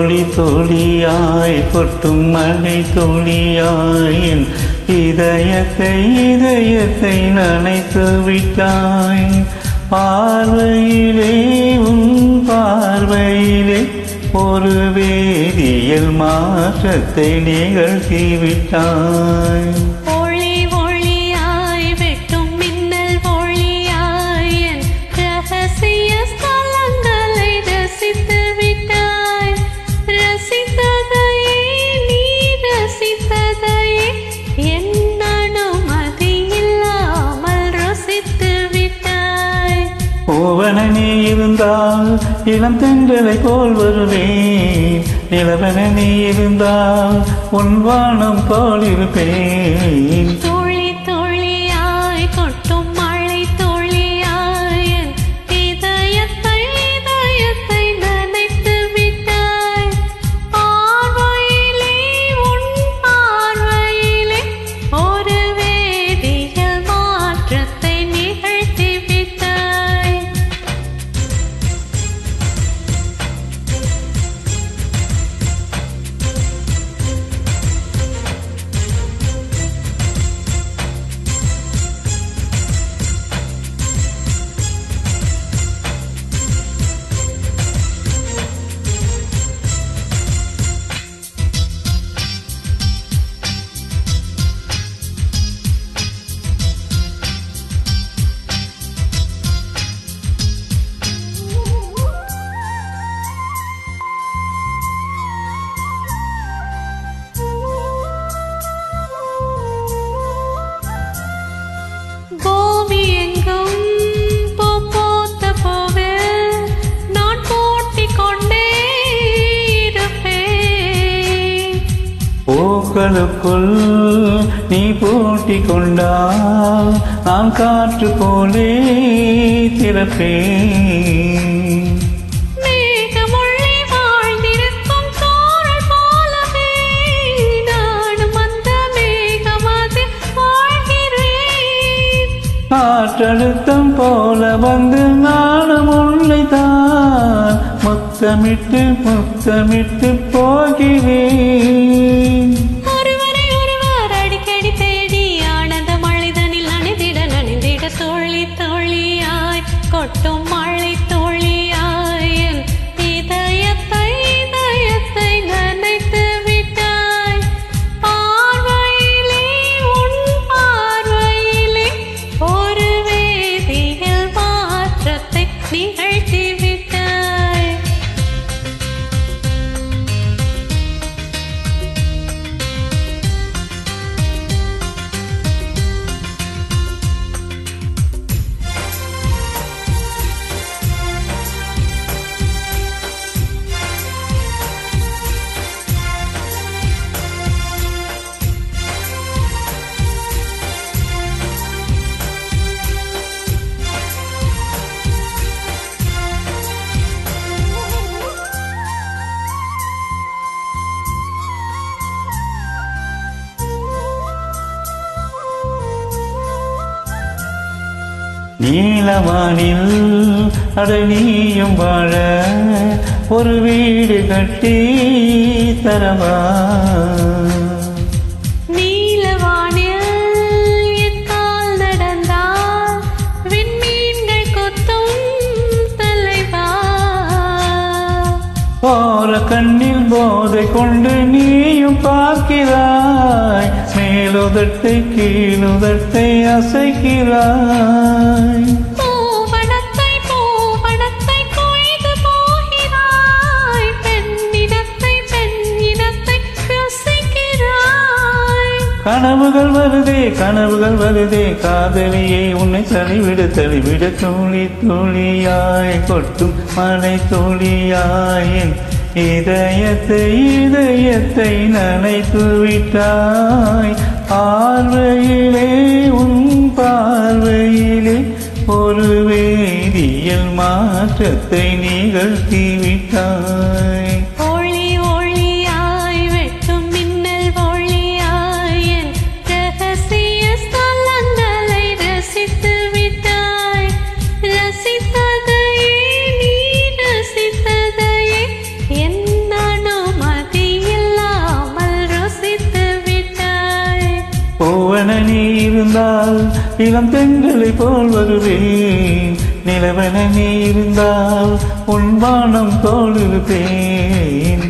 துளி துளியாய் கொட்டும் மழை துளியாய் என் இதயத்தை நனைத்து விட்டாய். பார்வையிலே உன் பார்வையிலே ஒரு வேதியியல் மாற்றத்தை நிகழ்த்திவிட்டாய். ஒளி ஒளியாய் வெட்டும் மின்னல் ஒளியாய் என் ரகசிய ஸ்தலங்களை ரசித்து விட்டாய். ரசித்ததையே நீ ரசித்ததையே என் அனுமதி இல்லாமல் ருசித்து விட்டாய். பூவன நீ இருந்தால் இளம் தென்றலை போல் வருவேன். நிலவன நீ இருந்தால் உன் வானம் போல் இருப்பேன். துளி துளியாய் கொட்டும் மழை துளியாய் என் இதயத்தை நனைத்து விட்டாய். பார்வையிலே உன் பார்வையிலே ஒரு வேதியியல் மாற்றத்தை நிகழ்த்தி விட்டாய். பூமி எங்கும் பூ பூத்த பூவில் நான் பூட்டிக் கொண்டே இருப்பேன். பூக்களுக்குள் நீ பூட்டிக் கொண்டால் நான் காற்று போலே திறப்பேன். மேகமுள்ளே வாழ்ந்திருக்கும் தோரண் போலவே நானும் அந்த மேகமதில் வாழ்கிறேன். காற்றழுத்தம் போல வந்து நானும் உன்னைத்தான் முத்தமிட்டு போகிறேன். ஒருவரை ஒருவர் அடிக்கடி தேடி ஆனந்த மழைதனில் நனைந்திட துளி துளியாய் கொட்டும் மழை துளியாய் என் இதயத்தை நனைத்து விட்டாய். பார்வையிலே உன் பார்வையிலே ஒரு வேதியியல் மாற்றத்தை நிகழ்த்தி விட்டாய். நீலவானில் அடனியும் வாழ ஒரு வீடு கட்டி தரவா. நீலவானில் என் கால் நடந்தால் விண்மீன்கள் கொத்தும் தலைவா. போற கண்ணில் போதை கொண்டு நீயும் பார்க்கிறாய். மேலுதட்டை கீழுதட்டை அசைக்கிறாய். பூவனத்தை கொய்து போகிறாய். பெண்ணினத்தை ருசிக்கிறாய். கனவுகள் வருதே காதலியை உன்னை தள்ளிவிட துளி துளியாய் கொட்டும் மழை துளியாய் என் இதயத்தை நனைத்து விட்டாய். பார்வையிலே உன் பார்வையிலே ஒரு வேதியியல் மாற்றத்தை நிகழ்த்தி விட்டாய். ஒளி ஒளியாய் வெட்டும் மின்னல் ஒளியாய் என் ரகசிய ஸ்தலங்களை ரசித்து விட்டாய். ரசித்ததையே நீ ரசித்ததையே என் இருந்தால் இளம் தெங்களை போல் வருவேன். நிலவென நீ இருந்தால் உன் வானம் போல் இருப்பேன்.